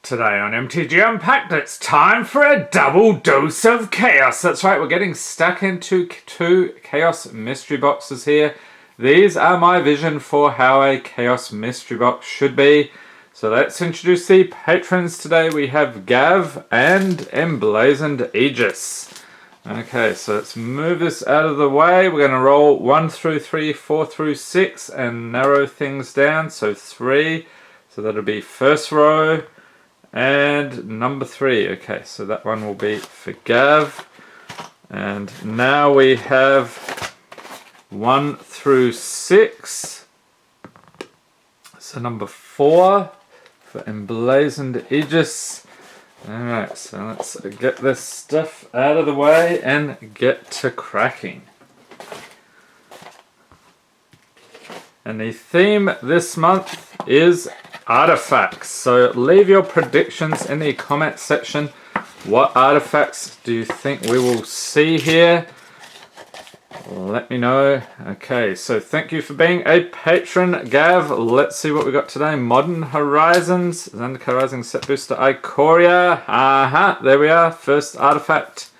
Today on MTG Unpacked, it's time for a double dose of chaos. That's right, we're getting stuck into two chaos mystery boxes here. These are my vision for how a chaos mystery box should be. So let's introduce the patrons today. We have Gav and Emblazoned Aegis. Okay, so let's move this out of the way. We're going to roll 1 through 3, 4 through 6 and narrow things down. So 3, so that'll be first row. And number 3, okay, so that one will be for Gav. And now we have 1 through 6. So number 4 for Emblazoned Aegis. Alright, so let's get this stuff out of the way and get to cracking. And the theme this month is artifacts. So leave your predictions in the comment section. What artifacts do you think we will see here? Let me know. Okay, so thank you for being a patron, Gav. Let's see what we got today. Modern Horizons, Zendikar Rising Set Booster, Ikoria. Aha, there we are. First artifact.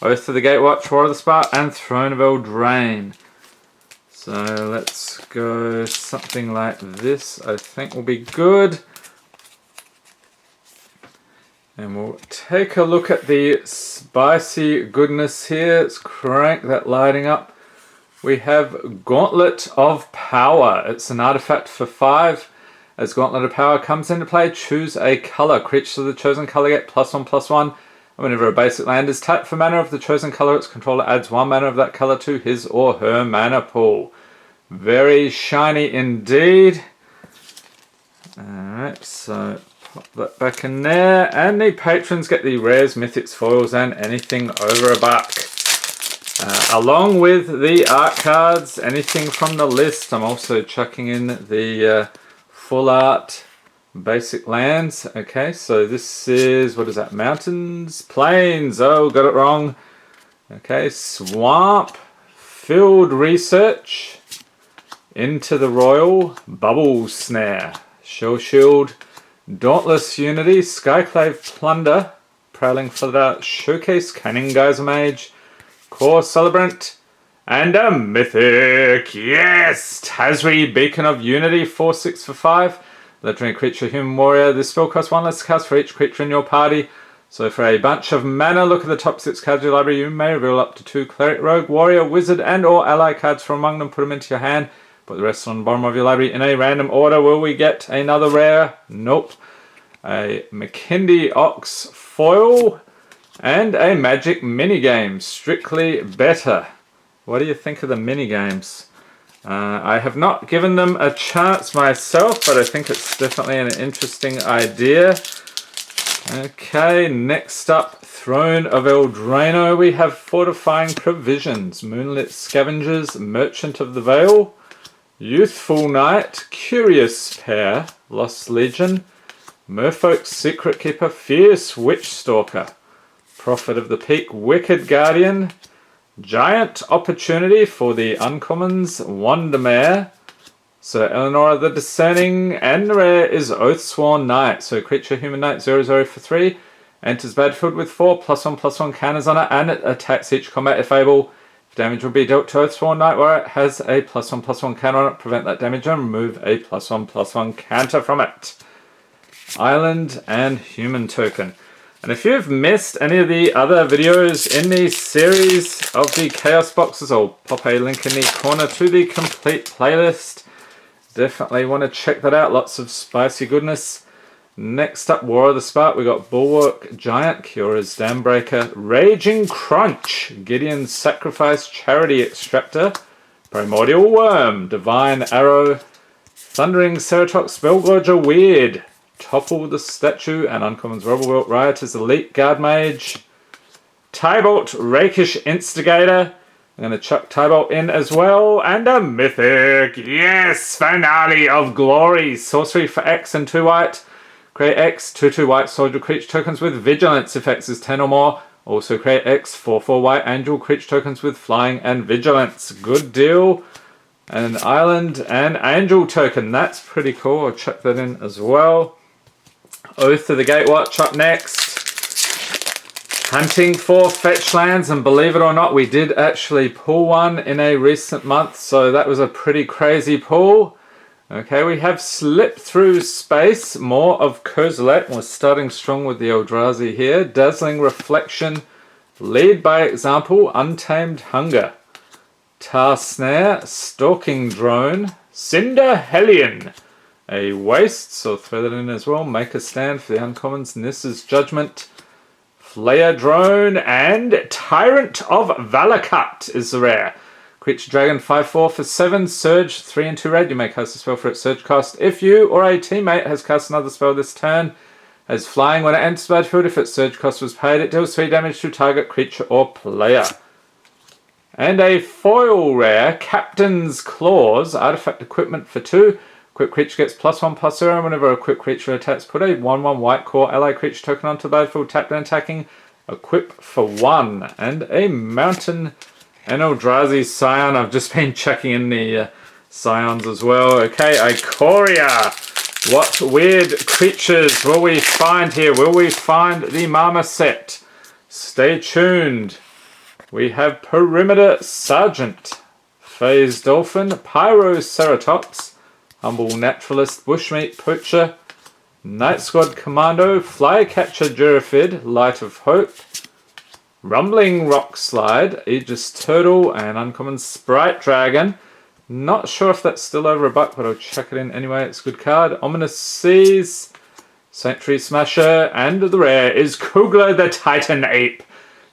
Oath of the Gatewatch, War of the Spark, and Throne of Eldraine. So let's go something like this. I think will be good. And we'll take a look at the spicy goodness here. Let's crank that lighting up. We have Gauntlet of Power. It's an artifact for 5. As Gauntlet of Power comes into play, choose a color. Creatures of the chosen color get +1/+1. And whenever a basic land is tapped for mana of the chosen color, its controller adds 1 mana of that color to his or her mana pool. Very shiny indeed. Alright, so pop that back in there. And the patrons get the rares, mythics, foils, and anything over $1. Along with the art cards, anything from the list. I'm also chucking in the full art basic lands. Okay, so this is, what is that? Mountains, plains. Oh, got it wrong. Okay, swamp, field research, into the royal, bubble snare, shell shield, dauntless unity, skyclave plunder, prowling flutter, showcase, canning geyser mage, core celebrant, and a mythic. Yes, Tazri, beacon of unity, 4/6 for 5. Legendary creature, human warrior. This spell costs 1 less to cast for each creature in your party. So for a bunch of mana, look at the top 6 cards of your library. You may reveal up to 2 cleric, rogue, warrior, wizard, and or ally cards from among them. Put them into your hand. Put the rest on the bottom of your library in a random order. Will we get another rare? Nope. A McKindy Ox foil and a magic minigame. Strictly better. What do you think of the minigames? I have not given them a chance myself, but I think it's definitely an interesting idea. Okay, next up, Throne of Eldraine. We have Fortifying Provisions, Moonlit Scavengers, Merchant of the Veil, Youthful Knight, Curious Pair, Lost Legion, Merfolk's Secret Keeper, Fierce Witch Stalker, Prophet of the Peak, Wicked Guardian, Giant Opportunity for the Uncommons, Wandermare, Sir Eleanor the Discerning, and the rare is Oathsworn Knight. So creature human knight 0/0 for 3, enters battlefield with 4 +1/+1 counters on it, and it attacks each combat if able. Damage will be dealt to Oathsworn Knight where it has a +1/+1 counter on it. Prevent that damage and remove a +1/+1 counter from it. Island and Human Token. And if you've missed any of the other videos in the series of the Chaos Boxes, I'll pop a link in the corner to the complete playlist. Definitely want to check that out. Lots of spicy goodness. Next up, War of the Spark. We got Bulwark Giant, Kyora's Dambreaker, Raging Crunch, Gideon's Sacrifice, Charity Extractor, Primordial Worm, Divine Arrow, Thundering Ceratox, Spellgorger Weird, Topple the Statue, and Uncommon's Rebel Rioters Elite Guard Mage, Tybalt Rakish Instigator. I'm going to chuck Tybalt in as well, and a mythic. Yes, Finale of Glory, Sorcery for X and 2 white. Create X, 2/2 white soldier creature tokens with Vigilance if X is 10 or more. Also create X, 4/4 white angel creature tokens with Flying and Vigilance. Good deal. And an island and angel token. That's pretty cool. I'll chuck that in as well. Oath of the Gatewatch up next. Hunting for fetch lands, and believe it or not, we did actually pull one in a recent month, so that was a pretty crazy pull. Okay, we have Slip Through Space, more of Kozilek. We're starting strong with the Eldrazi here. Dazzling Reflection, Lead by Example, Untamed Hunger. Tar Snare, Stalking Drone, Cinder Hellion, a Waste, so throw that in as well. Make a Stand for the uncommons, Nissa's Judgment, Flayer Drone, and Tyrant of Valakut is the rare. Creature Dragon 5/4 for 7, Surge 3 and 2 red. You may cast a spell for its Surge cost. If you or a teammate has cast another spell this turn, as flying when it enters the battlefield, if its Surge cost was paid, it deals 3 damage to target creature or player. And a foil rare, Captain's Claws, artifact equipment for 2. Equipped creature gets +1/+0 whenever a equipped creature attacks. Put a 1/1 white core ally creature token onto the battlefield, tapped and attacking. Equip for 1. And a Mountain and Eldrazi Scion. I've just been checking in the Scions as well. Okay, Ikoria. What weird creatures will we find here? Will we find the Marmoset? Stay tuned. We have Perimeter Sergeant, Phase Dolphin, Pyroceratops, Humble Naturalist, Bushmeat Poacher, Night Squad Commando, Flycatcher Jurafid, Light of Hope, Rumbling Rock Slide, Aegis Turtle, and Uncommon Sprite Dragon. Not sure if that's still over $1, but I'll check it in anyway. It's a good card. Ominous Seas, Sanctuary Smasher, and the rare is Kugler the Titan Ape.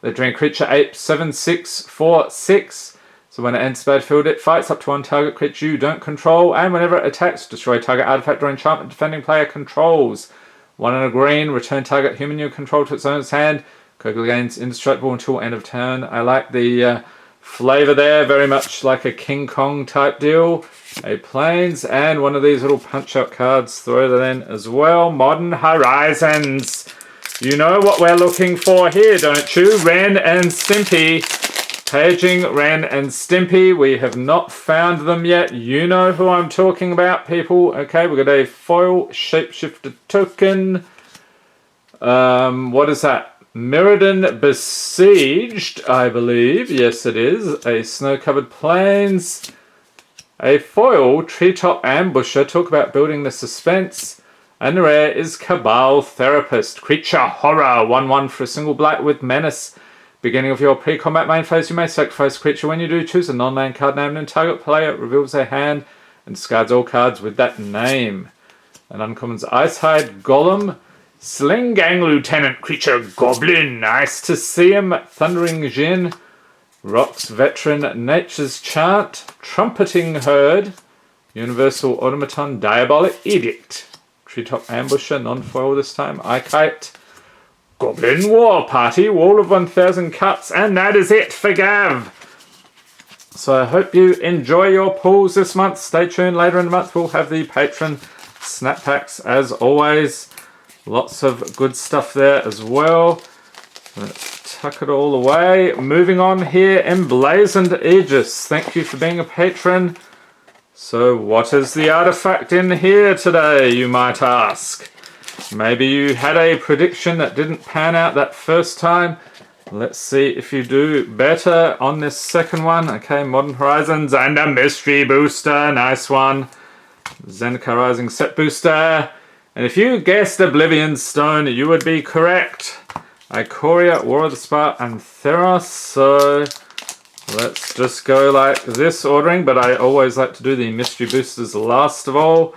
The Drink Creature Ape 7/6/4/6. So when it enters the battlefield, it fights up to 1 target creature you don't control, and whenever it attacks, destroy target artifact or enchantment defending player controls. 1 and a green, return target human you control to its owner's hand. Kugler gains indestructible until end of turn. I like the flavor there, very much like a King Kong type deal. A Plains, and one of these little punch-out cards, throw that in as well. Modern Horizons. You know what we're looking for here, don't you? Ren and Stimpy. Paging Ren and Stimpy. We have not found them yet. You know who I'm talking about, people. Okay, we've got a foil shapeshifter token. What is that? Mirrodin Besieged, I believe. Yes, it is. A Snow-Covered Plains. A foil Treetop Ambusher. Talk about building the suspense. And the rare is Cabal Therapist. Creature Horror. 1/1 for a single black with Menace. Beginning of your pre-combat main phase, you may sacrifice a creature. When you do, choose a non-land card named and target player reveals their hand and discards all cards with that name. An uncommon's Icehide Golem. Sling Gang Lieutenant, creature Goblin. Nice to see him. Thundering Djinn. Rocks Veteran, Nature's Chant. Trumpeting Herd. Universal Automaton, Diabolic Edict. Treetop Ambusher, non-foil this time. Ikite. Goblin War Party, Wall of 1,000 Cuts, and that is it for Gav. So I hope you enjoy your pulls this month. Stay tuned, later in the month we'll have the patron snap packs as always. Lots of good stuff there as well. Let's tuck it all away. Moving on here, Emblazoned Aegis. Thank you for being a patron. So what is the artifact in here today, you might ask? Maybe you had a prediction that didn't pan out that first time. Let's see if you do better on this second one. Okay, Modern Horizons and a Mystery Booster. Nice one. Zendikar Rising Set Booster. And if you guessed Oblivion Stone, you would be correct. Ikoria, War of the Spire, and Theros. So let's just go like this ordering, but I always like to do the Mystery Boosters last of all.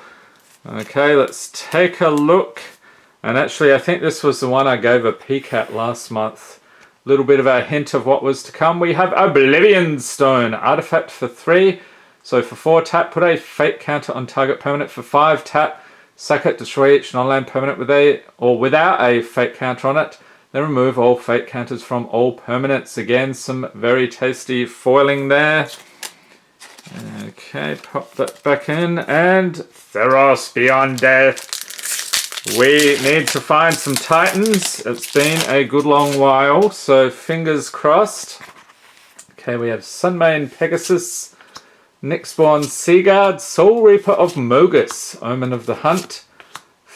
Okay, let's take a look. And actually, I think this was the one I gave a peek at last month. A little bit of a hint of what was to come. We have Oblivion Stone, artifact for 3. So for 4 tap, put a fate counter on target permanent. For 5 tap, sack it, destroy each non-land permanent with a or without a fate counter on it. Then remove all fate counters from all permanents. Again, some very tasty foiling there. Okay, pop that back in. And Theros Beyond Death. We need to find some Titans. It's been a good long while, so fingers crossed. Okay, we have Sunmane Pegasus, Nyxborn Seaguard, Soul Reaper of Mogus, Omen of the Hunt,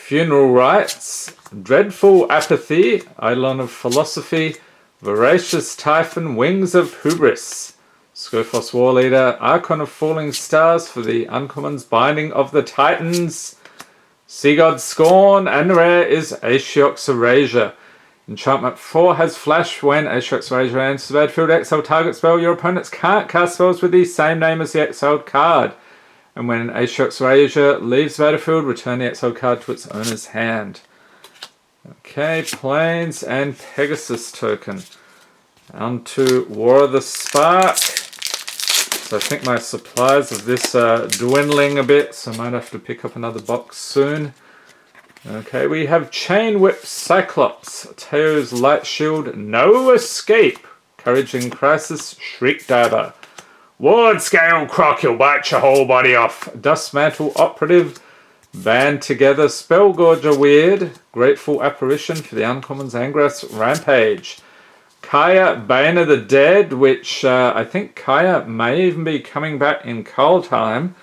Funeral Rites, Dreadful Apathy, Eidolon of Philosophy, Voracious Typhon, Wings of Hubris, Skophos War Leader, Archon of Falling Stars for the uncommons, Binding of the Titans, Sea God Scorn, and the rare is Ashiok's Erasure. Enchantment 4 has flash when Ashiok's Erasure enters the battlefield. Exile target spell. Your opponents can't cast spells with the same name as the exiled card. And when Ashiok's Erasure leaves the battlefield, return the exiled card to its owner's hand. Okay, Plains and Pegasus token. On to War of the Spark. So I think my supplies of this are dwindling a bit, so I might have to pick up another box soon. Okay, we have Chain Whip Cyclops, Teo's Light Shield, No Escape, Courage in Crisis, Shriek Diver, Ward Scale Croc, he'll bite your whole body off, Dustmantle Operative, Band Together, Spellgorger Weird, Grateful Apparition for the uncommons, Angrath's Rampage, Kaya, Bane of the Dead, which I think Kaya may even be coming back in Cull Time,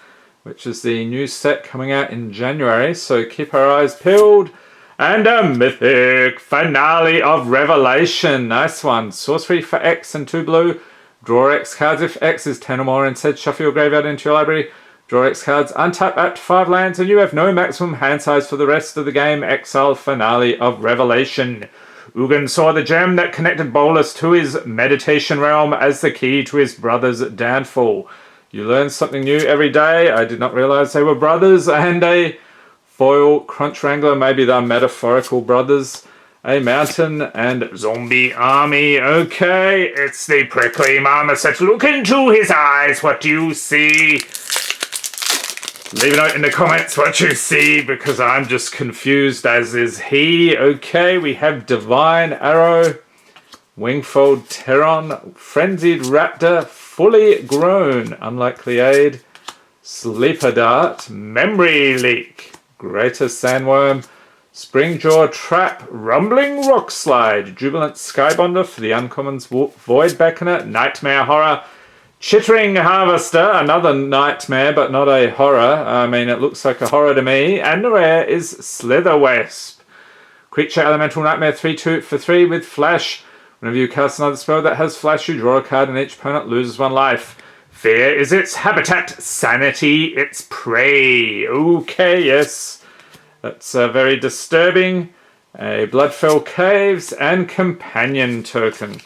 which is the new set coming out in January, so keep our eyes peeled. And a Mythic Finale of Revelation. Nice one. Sorcery for X and 2 blue. Draw X cards if X is 10 or more. Instead, shuffle your graveyard into your library. Draw X cards, untap up to 5 lands, and you have no maximum hand size for the rest of the game. Exile Finale of Revelation. Ugin saw the gem that connected Bolus to his meditation realm as the key to his brother's downfall. You learn something new every day. I did not realize they were brothers. And a foil Crunch Wrangler, maybe they're metaphorical brothers. A mountain and zombie army. Okay, it's the prickly Marmoset. Look into his eyes. What do you see? Leave a note in the comments what you see, because I'm just confused, as is he. Okay, we have Divine Arrow, Wingfold Terron, Frenzied Raptor, Fully Grown, Unlikely Aid, Sleeper Dart, Memory Leak, Greater Sandworm, Springjaw Trap, Rumbling Rock Slide, Jubilant Skybonder for the uncommons, Void Beckoner, Nightmare Horror, Chittering Harvester, another nightmare but not a horror. I mean, it looks like a horror to me. And the rare is Slither Wisp. Creature Elemental Nightmare 3/2 for 3 with Flash. Whenever you cast another spell that has Flash, you draw a card and each opponent loses 1 life. Fear is its habitat, sanity its prey. Okay, yes. That's very disturbing. A Bloodfell Caves and Companion token.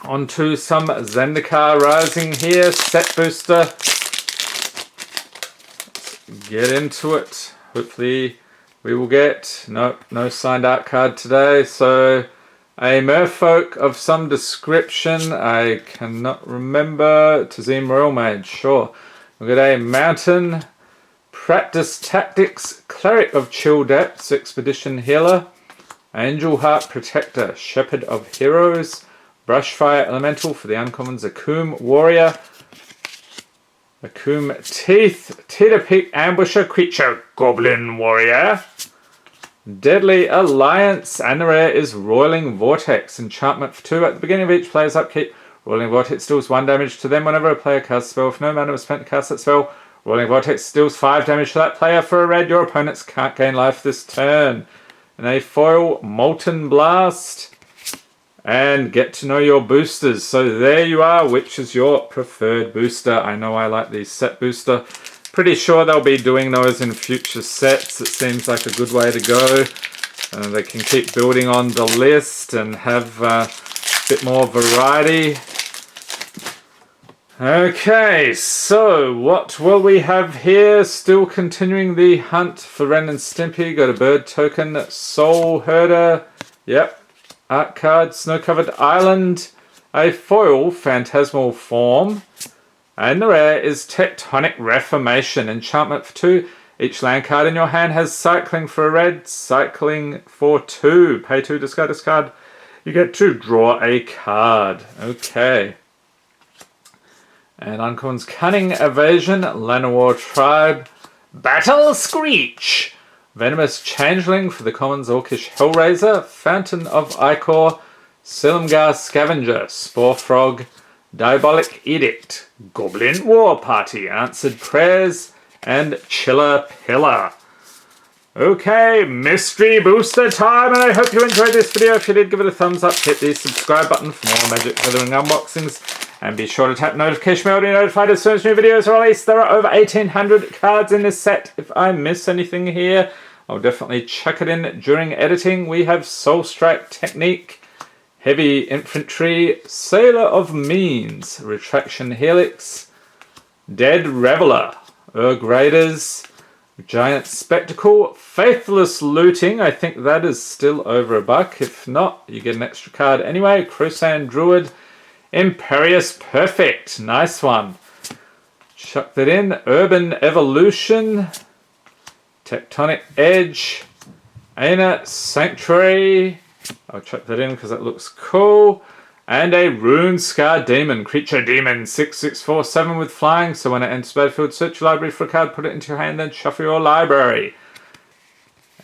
Onto some Zendikar Rising here, set booster. Let's get into it. Hopefully we will get, no signed art card today, so a merfolk of some description. I cannot remember. Tazim Royal Mage, sure. We'll get a Mountain, Practice Tactics, Cleric of Chill Depths, Expedition Healer, Angel Heart Protector, Shepherd of Heroes, Brushfire Elemental for the uncommons, Akum Warrior, Akum Teeth, Teeter-Peak Ambusher, Creature Goblin Warrior, Deadly Alliance, and the rare is Roiling Vortex. Enchantment for 2. At the beginning of each player's upkeep, Roiling Vortex deals 1 damage to them whenever a player casts a spell. If no mana was spent to cast that spell, Roiling Vortex deals 5 damage to that player. For a red, your opponents can't gain life this turn. And a foil Molten Blast. And get to know your boosters. So there you are. Which is your preferred booster? I know I like the set booster. Pretty sure they'll be doing those in future sets. It seems like a good way to go. They can keep building on the list and have a bit more variety. Okay, so what will we have here? Still continuing the hunt for Ren and Stimpy. Got a bird token, Soul Herder. Yep. Art card, Snow-Covered Island, a foil Phantasmal Form, and the rare is Tectonic Reformation. Enchantment for 2. Each land card in your hand has Cycling for a red, Cycling for 2. Pay 2, discard. You get to draw a card. Okay. And uncommons, Cunning Evasion, Llanowar Tribe, Battle Screech, Venomous Changeling for the commons, Orcish Hellraiser, Fountain of Icor, Silumgar Scavenger, Spore Frog, Diabolic Edict, Goblin War Party, Answered Prayers, and Chiller Pillar. Okay, mystery booster time, and I hope you enjoyed this video. If you did, give it a thumbs up, hit the subscribe button for more Magic Gathering unboxings, and be sure to tap notification bell to be notified as soon as new videos are released. There are over 1,800 cards in this set. If I miss anything here, I'll definitely chuck it in during editing. We have Soul Strike Technique, Heavy Infantry, Sailor of Means, Retraction Helix, Dead Reveler, Raiders, Giant Spectacle, Faithless Looting. I think that is still over $1. If not, you get an extra card anyway. Crusand Druid, Imperious Perfect. Nice one. Chuck that in. Urban Evolution, Tectonic Edge, Aina Sanctuary. I'll chuck that in because that looks cool. And a Rune Scar Demon, Creature Demon, 6/6/4/7 with flying. So when it enters battlefield, search your library for a card, put it into your hand, then shuffle your library.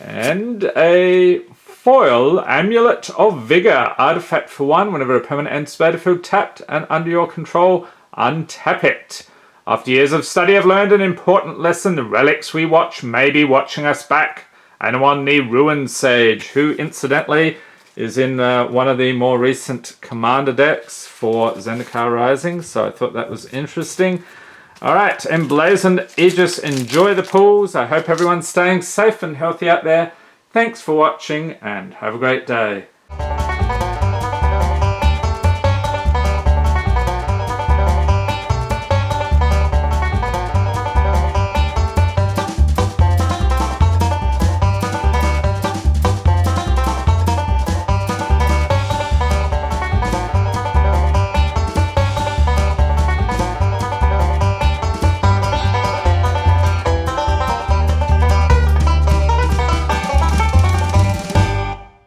And a foil Amulet of Vigor, artifact for 1. Whenever a permanent enters battlefield, tapped and under your control, untap it. After years of study, I've learned an important lesson. The relics we watch may be watching us back. And one the Ruined Sage, who incidentally is in one of the more recent Commander decks for Zendikar Rising, so I thought that was interesting. Alright, Emblazoned Aegis, enjoy the pools. I hope everyone's staying safe and healthy out there. Thanks for watching, and have a great day.